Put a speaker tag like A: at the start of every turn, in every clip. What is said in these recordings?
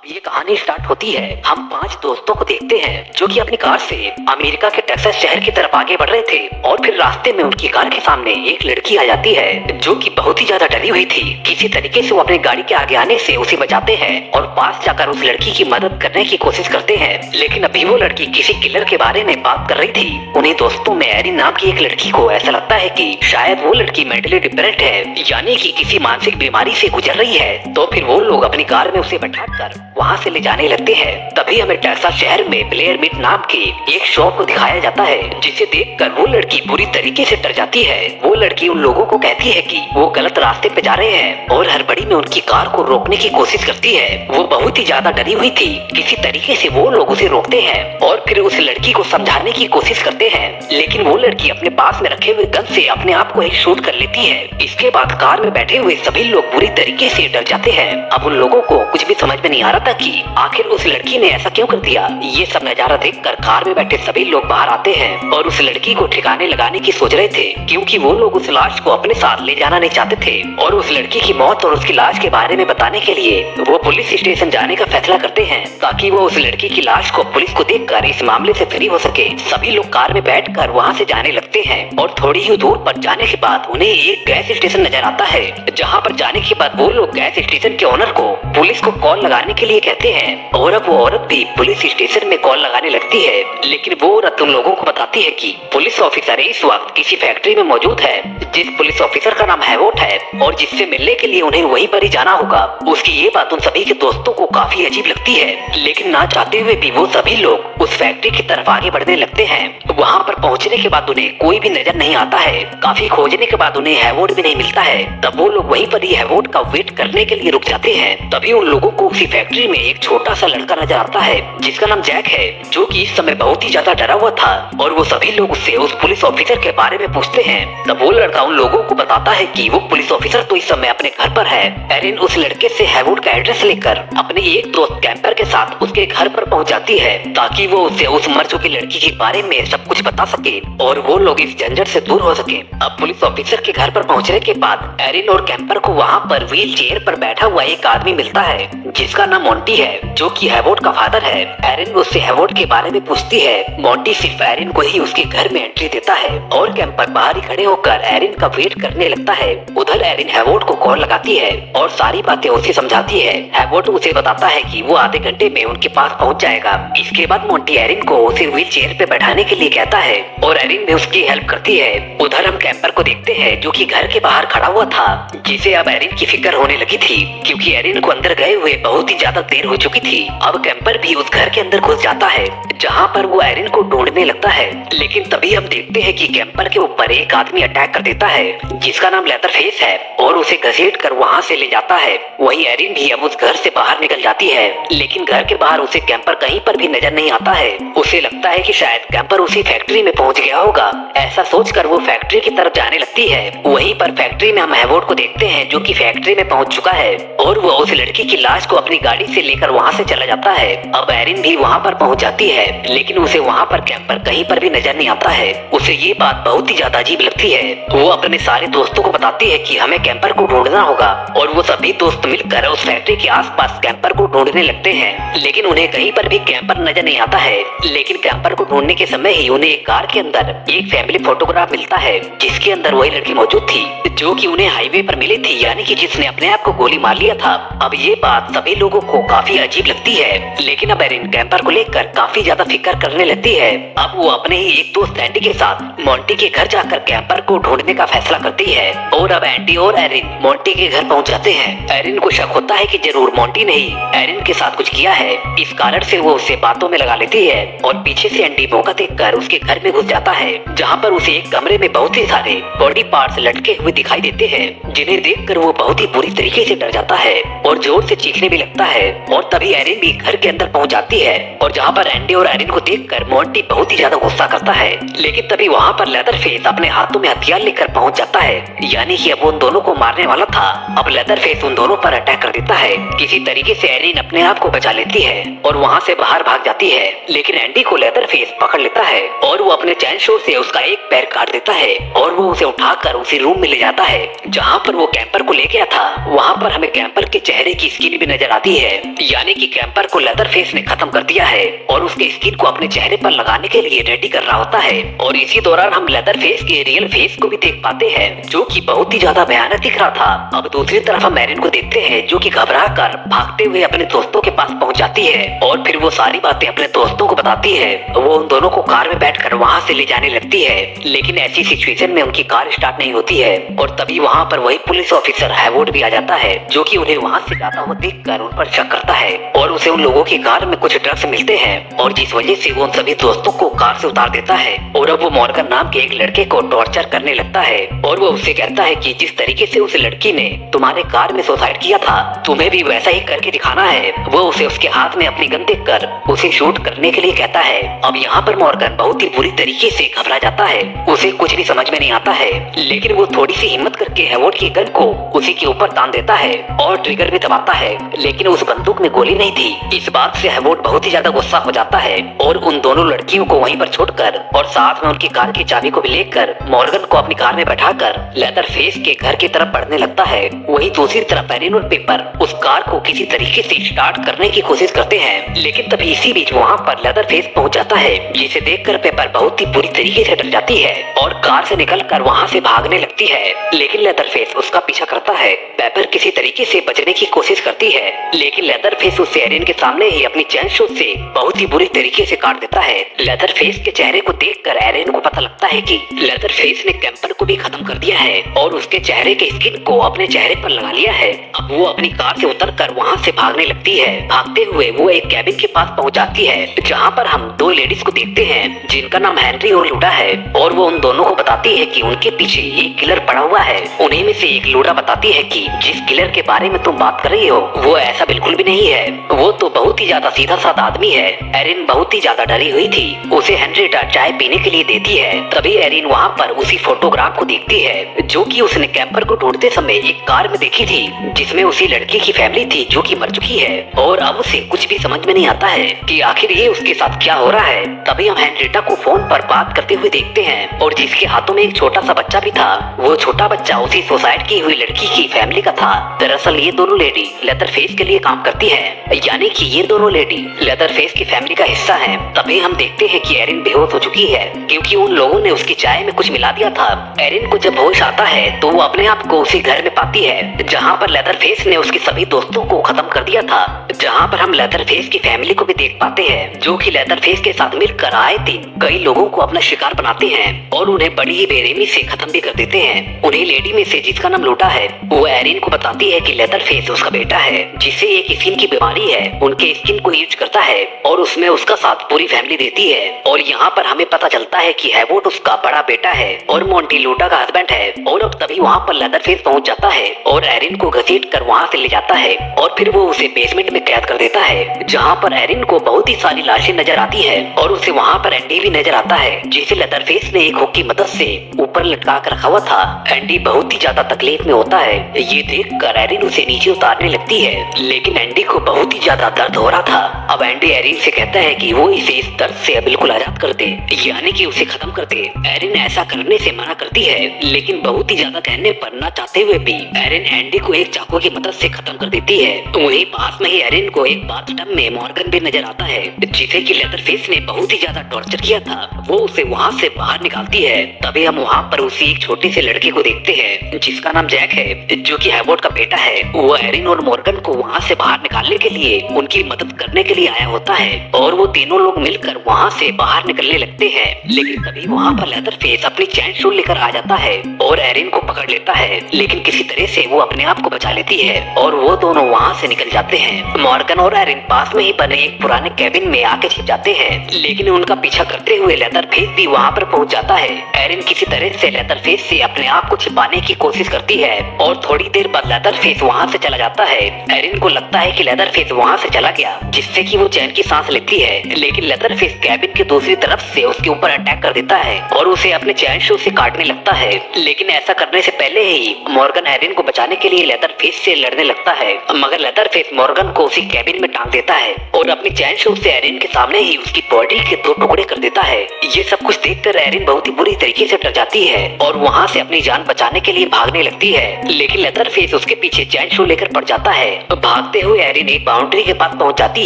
A: ये कहानी स्टार्ट होती है। हम 5 दोस्तों को देखते हैं जो कि अपनी कार से अमेरिका के टेक्सास शहर की तरफ आगे बढ़ रहे थे और फिर रास्ते में उनकी कार के सामने एक लड़की आ जाती है जो कि बहुत ही ज्यादा डरी हुई थी। किसी तरीके से वो अपनी गाड़ी के आगे आने से उसे बचाते हैं और पास जाकर उस लड़की की मदद करने की कोशिश करते हैं। लेकिन अभी वो लड़की किसी किलर के बारे में बात कर रही थी। उन्हीं दोस्तों में एरिन नाम की एक लड़की को ऐसा लगता है कि शायद वो लड़की मेंटली डिप्रेस्ड है, यानी कि किसी मानसिक बीमारी से गुजर रही है। तो फिर वो लोग अपनी कार में उसे बैठाकर वहाँ से ले जाने लगते हैं। तभी हमें टेक्सास शहर में ब्लेयर मीट नाम की एक शॉप को दिखाया जाता है, जिसे देखकर वो लड़की बुरी तरीके से डर जाती है। वो लड़की उन लोगों को कहती है कि वो गलत रास्ते पे जा रहे हैं और हड़बड़ी में उनकी कार को रोकने की कोशिश करती है। वो बहुत ही ज्यादा डरी हुई थी। किसी तरीके से वो लोग उसे रोकते हैं और फिर उस लड़की को समझाने की कोशिश करते हैं, लेकिन वो लड़की अपने पास में रखे हुए गन से अपने आप को ही शूट कर लेती है। इसके बाद कार में बैठे हुए सभी लोग बुरी तरीके से डर जाते हैं। अब उन लोगों को कुछ भी समझ में नहीं आ रहा था कि आखिर उस लड़की ने ऐसा क्यों कर दिया। ये सब नजारा देखकर कार में बैठे सभी लोग बाहर आते हैं और उस लड़की को ठिकाने लगाने की सोच रहे थे, क्योंकि वो लोग उस लाश को अपने साथ ले जाना नहीं चाहते थे। और उस लड़की की मौत और उसकी लाश के बारे में बताने के लिए वो पुलिस स्टेशन जाने का फैसला करते हैं, ताकि वो उस लड़की की लाश को पुलिस को देखकर इस मामले से फ्री हो सके। सभी लोग कार में बैठकर वहाँ से जाने लगते हैं और थोड़ी ही दूर पर जाने के बाद उन्हें एक गैस स्टेशन नजर आता है, जहाँ पर जाने के बाद वो लोग गैस स्टेशन के ओनर को पुलिस को कॉल लगाने के लिए कहते हैं। और अब वो औरत भी पुलिस स्टेशन में कॉल लगाने लगती है, लेकिन वो औरत उन लोगों को बताती है कि पुलिस ऑफिसर इस वक्त किसी फैक्ट्री में मौजूद है, जिस पुलिस ऑफिसर का नाम हैवोट है और जिससे मिलने के लिए उन्हें वहीं पर ही जाना होगा। उसकी ये बात उन सभी के दोस्तों को काफी अजीब लगती है, लेकिन ना चाहते हुए भी वो सभी लोग उस फैक्ट्री की तरफ आगे बढ़ने लगते हैं। वहाँ पर पहुँचने के बाद उन्हें कोई भी नजर नहीं आता है। काफी खोजने के बाद उन्हें हैवोट भी नहीं मिलता है। तब वो लोग वहीं पर ही हैवोट का वेट करने के लिए रुक जाते हैं। तभी उन लोगों को उसी फैक्ट्री में एक छोटा सा लड़का नजर आता है, जिसका नाम जैक है, जो कि इस समय बहुत ही ज्यादा डरा हुआ था। और वो सभी लोग उससे उस पुलिस ऑफिसर के बारे में पूछते हैं। तब वो लड़का उन लोगों को बताता है कि वो पुलिस ऑफिसर तो इस समय अपने घर पर है। एरिन उस लड़के से हैवोट का एड्रेस लेकर अपने एक दोस्त कैंपर के साथ उसके घर पर पहुंच जाती है, ताकि वो उसे उस मर चुकी लड़की के बारे में सब कुछ बता सके और वो लोग इस झंझट से दूर हो सके। अब पुलिस ऑफिसर के घर पर पहुंचने के बाद एरिन और कैंपर को वहाँ पर व्हील चेयर पर बैठा हुआ एक आदमी मिलता है, जिसका नाम मोंटी है, जो कि हैवोट का फादर है। एरिन उससे हैवोट के बारे में पूछती है। मोंटी सिर्फ एरिन को ही उसके घर में एंट्री देता है और कैंपर बाहर ही खड़े होकर एरिन का वेट करने लगता है। उधर एरिन हैवोट को कॉल लगाती है और सारी बातें उसे समझाती है। हैवोट उसे बताता है कि वो आधे घंटे में उनके पास पहुंच जाएगा। इसके बाद मोंटी एरिन को उसे व्हील चेयर पे बैठाने के लिए कहता है और एरिन भी उसकी हेल्प करती है। उधर हम कैंपर को देखते हैं, जो कि घर के बाहर खड़ा हुआ था, जिसे अब एरिन की फिक्र होने लगी थी, क्योंकि एरिन को अंदर गए हुए बहुत ही ज्यादा देर हो चुकी थी। अब कैंपर भी उस घर के अंदर घुस जाता है, जहाँ पर वो एरिन को ढूंढने लगता है। लेकिन तभी हम देखते हैं कि कैंपर के ऊपर एक आदमी अटैक कर देता है, जिसका नाम लेदरफेस है, और उसे घसीट कर वहाँ से ले जाता है। वहीं एरिन भी अब उस घर से बाहर निकल जाती है, लेकिन घर के बाहर उसे कैंपर कहीं पर भी नजर नहीं आता है। उसे लगता है कि शायद कैंपर उसी फैक्ट्री में पहुंच गया होगा। ऐसा सोचकर वो फैक्ट्री की तरफ जाने लगती है। वहीं पर फैक्ट्री में हम हैवोट को देखते हैं, जो कि फैक्ट्री में पहुंच चुका है और वो उस लड़की की लाश को अपनी गाड़ी से लेकर वहाँ से चला जाता है। अब एरिन भी वहाँ पर पहुँच जाती है, लेकिन उसे वहाँ पर कैंपर कहीं पर भी नजर नहीं आता है। उसे ये बात बहुत ही ज्यादा अजीब लगती है। वो अपने सारे दोस्तों को बताती है कि हमें कैंपर को ढूंढना होगा और वो सभी दोस्त मिलकर उस फैक्ट्री के आसपास कैंपर को ढूंढने लगते हैं, लेकिन उन्हें कहीं पर भी कैंपर नजर नहीं आता है। लेकिन कैंपर को ढूंढने के समय ही उन्हें एक कार के अंदर एक फैमिली फोटोग्राफ मिलता है, जिसके अंदर वही लड़की मौजूद थी, जो कि उन्हें हाईवे पर मिली थी, यानी कि जिसने अपने आप को गोली मार लिया था। अब ये बात सभी लोगों को काफी अजीब लगती है, लेकिन अब एरिन कैंपर को लेकर काफी ज्यादा फिक्र करने लगती है। अब वो अपने ही एक दोस्त एंडी के साथ मोंटी के घर जाकर कैंपर को ढूंढने का फैसला करती है। और अब एंडी और एरिन मोंटी के घर पहुंच जाते हैं। एरिन को शक होता है कि जरूर मोंटी ने ही एरिन के साथ कुछ किया है। इस कारण से वो उससे बातों में लगा लेती है और पीछे से एंडी मौका देखकर उसके घर में घुस जाता है, जहाँ पर उसे एक कमरे में बहुत ही सारे बॉडी पार्ट्स लटके हुए दिखाई देते हैं, जिन्हें देखकर वो बहुत ही बुरी तरीके से डर जाता है और जोर से चीखने भी लगता है। और तभी एरिन भी घर के अंदर पहुंच जाती है, और जहाँ पर एंडी और एरिन को देखकर मोंटी बहुत ही ज्यादा गुस्सा करता है। लेकिन तभी वहाँ पर लेदरफेस अपने हाथों में हथियार लेकर पहुंच जाता है, यानी कि अब वो उन दोनों को मारने वाला था। अब लेदरफेस उन दोनों पर अटैक कर देता है। किसी तरीके से एरिन अपने आप को बचा लेती है और वहाँ से बाहर भाग जाती है, लेकिन एंडी को लेदरफेस पकड़ लेता है और वो अपने चैन शो से उसका एक पैर काट देता है और वो उसे उठाकर उसी रूम में ले जाता है जहाँ पर वो कैंपर को ले गया था। वहाँ पर हमें कैंपर के चेहरे की स्किन भी नजर आती है, यानी कि कैंपर को लेदर फेस ने खत्म कर दिया है और उसके स्किन को अपने चेहरे पर लगाने के लिए रेडी कर रहा होता है। और इसी दौरान हम लेदर फेस के रियल फेस को भी देख पाते हैं, जो कि बहुत ही ज्यादा भयानक दिख रहा था। अब दूसरी तरफ हम एरिन को देखते हैं, जो कि घबरा कर भागते हुए अपने दोस्तों के पास पहुंच जाती है और फिर वो सारी बातें अपने दोस्तों को बताती है। वो उन दोनों को कार में बैठकर वहाँ से ले जाने लगती है, लेकिन ऐसी सिचुएशन में उनकी कार स्टार्ट नहीं होती है और तभी वहाँ पर वही पुलिस ऑफिसर हैवोड भी आ जाता है, जो कि उन्हें वहाँ से जाता हुआ देखकर उन पर शक करता है और उसे उन लोगों की कार में कुछ ड्रग्स मिलते हैं और जिस वजह से वो उन सभी दोस्तों को कार से उतार देता है। और अब वो मॉर्गन नाम के एक लड़के को टॉर्चर करने लगता है और वो उससे कहता है कि जिस तरीके से उस लड़की ने तुम्हारे कार में सुसाइड किया था, तुम्हें भी वैसा ही करके दिखाना है। वो उसे उसके हाथ में अपनी गन देखकर उसे शूट करने के लिए कहता है। अब यहाँ पर मॉर्गन बहुत ही बुरी तरीके से घबरा जाता है, उसे कुछ भी समझ में नहीं आता है, लेकिन वो थोड़ी सी हिम्मत करके हैवोड की गन को उसी के ऊपर तान देता है और ट्रिगर भी दबाता है, लेकिन उस बंदूक में गोली नहीं थी। इस बात से हैवोड बहुत ही ज्यादा गुस्सा हो जाता है और उन दोनों लड़कियों को वहीं पर छोड़कर और साथ में उनकी कार की चाबी को भी लेकर मॉर्गन को अपनी कार में बैठाकर लेदर फेस के घर की तरफ बढ़ने लगता है। वहीं दूसरी तरफ एरिन और पेपर उस कार को किसी तरीके से स्टार्ट करने की कोशिश करते हैं, लेकिन तभी इसी बीच वहाँ पर लेदर फेस पहुँच जाता है, जिसे देखकर पेपर बहुत ही बुरी तरीके से डर जाती है और कार से निकलकर वहाँ से भागने लगती है, लेकिन लेदर फेस उसका पीछा करता है। पेपर किसी तरीके से बचने की कोशिश करती है, लेकिन लेदर फेस उसे एरिन के सामने ही अपनी चैन शूट से बहुत ही बुरी तरीके से काट देता है। लेदर फेस के चेहरे को देखकर एरिन को पता लगता है कि लेदर फेस ने कैंपर को भी खत्म कर दिया है और उसके चेहरे के स्किन को अपने चेहरे पर लगा लिया है। अब वो अपनी कार से उतरकर वहाँ से भागने लगती है। भागते हुए वो एक कैबिन के पास पहुँच जाती है, जहाँ पर हम दो लेडीज को देखते हैं, जिनका नाम हेनरी और लूडा है, और वो उन दोनों को बताती है कि उनके पीछे एक किलर पड़ा हुआ है। उन्हीं में से एक लूडा बताती है कि जिस किलर के बारे में तुम बात कर रही हो वो ऐसा बिल्कुल भी नहीं है, वो तो बहुत ही ज्यादा सीधा साधा आदमी है। एरिन बहुत ही ज्यादा डरी हुई थी, उसे हेनरिटा चाय पीने के लिए देती है। तभी एरिन वहाँ पर उसी फोटोग्राफ को देखती है, जो कि उसने कैंपर को ढूंढते समय एक कार में देखी थी, जिसमें उसी लड़की की फैमिली थी जो कि मर चुकी है। और अब उसे कुछ भी समझ में नहीं आता है कि आखिर ये उसके साथ क्या हो रहा है। तभी हम हेनरिटा को फोन पर बात करते हुए देखते हैं और जिसके हाथों में एक छोटा सा बच्चा भी था, वो छोटा बच्चा उसी सुसाइड की हुई लड़की की फैमिली का था। दरअसल ये दोनों लेडी लेदर फेस के लिए काम करती है, यानी कि ये दोनों लेडी लेदर फेस की फैमिली का हिस्सा है। तभी हम देखते हैं कि एरिन बेहोश हो चुकी है, क्योंकि उन लोगों ने उसकी चाय में कुछ मिला दिया था। एरिन को जब होश आता है तो वो अपने आप को उसी घर में पाती है जहाँ पर लेदर फेस ने उसके सभी दोस्तों को खत्म कर दिया था। जहाँ पर हम लेदर फेस की फैमिली को भी देख पाते हैं, जो कि लेदर फेस के साथ मिलकर आए दिन कई लोगों को अपना शिकार बनाते हैं और उन्हें बड़ी ही बेरहमी से खत्म भी कर देते हैं। उन्हीं लेडी में से जिसका नाम लूटा है, वो एरिन को बताती है कि लेदर फेस उसका बेटा है, जिसे एक स्किन की बीमारी है। उनके स्किन को यूज करता है और उसमें उसका साथ पूरी फैमिली देती है। और यहाँ पर हमें पता चलता है कि हैवोड उसका बड़ा बेटा है और मोंटी लूटा का हस्बैंड है। और अब तभी वहाँ पर लेदर फेस पहुँच जाता है और एरिन को घसीट कर वहाँ से ले जाता है और फिर वो उसे बेसमेंट में कैद कर देता है, जहाँ पर एरिन को बहुत ही सारी लाशें नजर आती है और उसे वहाँ पर एंडी भी नजर आता है, जिसे लेदर फेस ने एक हुक की मदद से ऊपर लटका कर रखा हुआ था। एंडी बहुत ही ज्यादा तकलीफ में होता है, ये देख कर एरिन उसे नीचे उतारने लगती है, लेकिन एंडी को बहुत ही ज्यादा दर्द हो रहा था। अब एंडी एरिन से कहता है कि वो इसे इस दर्द से बिल्कुल आजाद कर दे, यानी कि उसे खत्म कर दे। एरिन ऐसा करने से मना करती है, लेकिन बहुत ही ज्यादा कहने पर ना चाहते हुए भी एरिन एंडी को एक चाकू की मदद से खत्म कर देती है। वहीं पास में ही एरिन को एक बाथटब में मॉर्गन भी नजर आता है, जिसे कि लेदर फेस ने बहुत ही ज्यादा टॉर्चर किया था। वो उसे वहाँ से बाहर निकालती है। तभी हम वहाँ पर उसी एक छोटे से लड़के को देखते हैं, जिसका नाम जैक है, जो कि हैवोड का बेटा है। वो एरिन और मॉर्गन को वहाँ से बाहर निकालने के लिए उनकी मदद करने के लिए आया होता है और वो तीनों लोग मिलकर वहाँ से बाहर निकलने लगते हैं। लेकिन तभी वहाँ पर लेदर फेस अपनी चैन शूट लेकर आ जाता है और एरिन को पकड़ लेता है, लेकिन किसी तरह से वो अपने आप को बचा लेती है और वो दोनों वहाँ से निकल जाते हैं। मॉर्गन और एरिन पास में ही बने एक पुराने कैबिन में आके छिप जाते हैं, लेकिन उनका पीछा करते हुए लेदर फेस भी वहाँ पर पहुँच जाता है। एरिन किसी तरह से लेदर फेस से अपने आप को छिपाने की कोशिश करती है और थोड़ी देर बाद लेदर फेस वहाँ से चला जाता है। एरिन को लगता है कि लेदर फेस वहाँ से चला गया, जिससे कि वो चैन की सांस लेती है, लेकिन लेदर फेस कैबिन के दूसरी तरफ से उसके ऊपर अटैक कर देता है और उसे अपने चैन शो से काटने लगता है। लेकिन ऐसा करने से पहले ही मॉर्गन एरिन को बचाने के लिए लेदर फेस से लड़ने लगता है, मगर लेदर फेस मॉर्गन को उसी कैबिन में टांग देता है और अपनी चैन शो से एरिन के सामने ही उसकी बॉडी के 2 टुकड़े कर देता है। ये सब कुछ देखकर एरिन बहुत ही बुरी तरीके से डर जाती है और वहाँ से अपनी जान बचाने के लिए भागने लगती है, लेकिन लेदरफेस उसके पीछे चैन शो लेकर पड़ जाता है। भागते हुए एरिन एक बाउंड्री के पास पहुँच जाती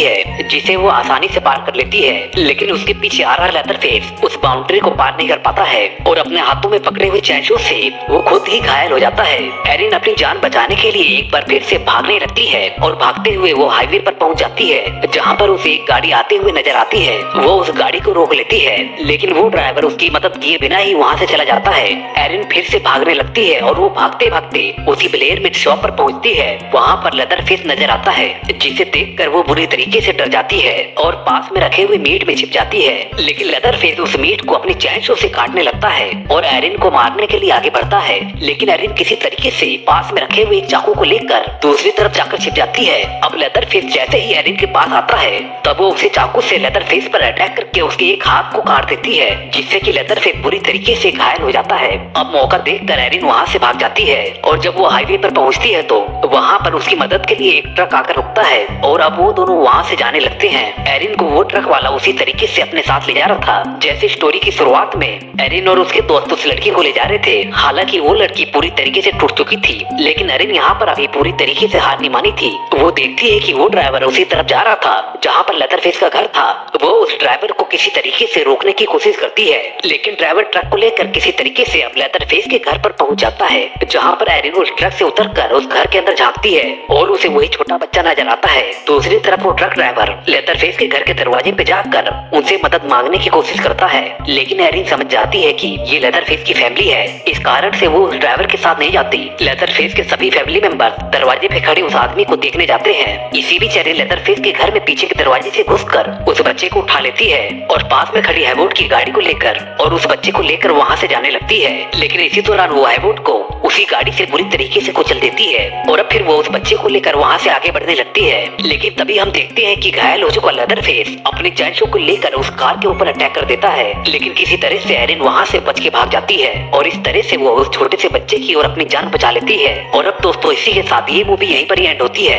A: है जिसे वो आसानी से पार कर लेती है, लेकिन उसके पीछे आ रहा लेदरफेस उस बाउंड्री को पार नहीं कर पाता है और अपने हाथों में पकड़े हुए चैन शो से वो खुद ही घायल हो जाता है। एरिन अपनी जान बचाने के लिए एक बार फिर से भागने लगती है और भागते हुए वो हाईवे पर पहुंच जाती है, जहां पर उसे एक गाड़ी आते हुए नजर आती है। वो उस गाड़ी को रोक लेती है, लेकिन वो ड्राइवर उसकी मदद किए बिना ही वहां से चला जाता है। एरिन फिर से भागने लगती है और वो भागते भागते उसी ब्लेयर मीट शॉप पर पहुंचती है। वहां पर लेदरफेस नजर आता है, जिसे देखकर वो बुरी तरीके से डर जाती है और पास में रखे हुए मीट में छिप जाती है, लेकिन लेदरफेस उस मीट को अपनी चैन शो से काटने लगता है और एरिन को मारने के लिए आगे बढ़ता है, लेकिन एरिन किसी तरीके से पास में रखे हुए एक चाकू को लेकर दूसरी तरफ जाकर छिप जाती है। अब लेदरफेस जैसे ही एरिन के पास आता है तब वो उसे चाकू से लेदरफेस पर अटैक करके उसके एक हाथ को काट देती है, जिससे कि लेदरफेस बुरी तरीके से घायल हो जाता है। अब मौका देखकर एरिन वहाँ से भाग जाती है और जब वो हाईवे पर पहुँचती है तो वहाँ पर उसकी मदद के लिए एक ट्रक आकर रुकता है और अब वो दोनों वहाँ से जाने लगते हैं। एरिन को वो ट्रक वाला उसी तरीके से अपने साथ ले जा रहा था जैसे स्टोरी की शुरुआत में एरिन और उसके दोस्त उस लड़की को ले जा रहे थे। हालांकि वो लड़की पूरी तरीके से टूट चुकी थी, लेकिन एरिन यहाँ पर अभी पूरी तरीके से हार नहीं मानी थी। वो देखती है कि वो ड्राइवर उसी तरफ जा रहा था जहाँ पर लेदरफेस का घर था। वो उस ड्राइवर को किसी तरीके से रोकने की कोशिश करती है, लेकिन ड्राइवर ट्रक को लेकर किसी तरीके से अब लेदरफेस के घर पर पहुँच जाता है, जहाँ पर एरिन उस ट्रक से उतरकर उस घर के अंदर झांकती है और उसे वही छोटा बच्चा नजर आता है। दूसरी तरफ वो ट्रक ड्राइवर लेदरफेस के घर के दरवाजे पे जाकर उनसे मदद मांगने की कोशिश करता है, लेकिन एरिन समझ जाती है कि ये लेदरफेस की फैमिली है, इस कारण से वो उस ड्राइवर के साथ नहीं जाती। लेदरफेस के सभी फैमिली मेंबर दरवाजे पे खड़े उस आदमी को देखने जाते हैं। इसी बीच एरिन लेदरफेस के घर में पीछे के दरवाजे से घुसकर उस बच्चे को उठा लेती है और पास में खड़ी हैवोड की गाड़ी को लेकर और उस बच्चे को लेकर वहाँ से जाने लगती है, लेकिन इसी दौरान वो हैवोड को उसी गाड़ी से बुरी तरीके से कुचल देती है और अब फिर वो उस बच्चे को लेकर वहाँ से आगे बढ़ने लगती है। लेकिन तभी हम देखते हैं कि घायल हो चुका लेदरफेस अपनी चैन शो को लेकर उस कार के ऊपर अटैक कर देता है, लेकिन किसी तरह से एरिन वहाँ से बच के भाग जाती है और इस तरह से वो उस छोटे से बच्चे की और अपनी जान बचा लेती है। और अब दोस्तों इसी के साथ ये मूवी यहीं पर ही एंड होती है।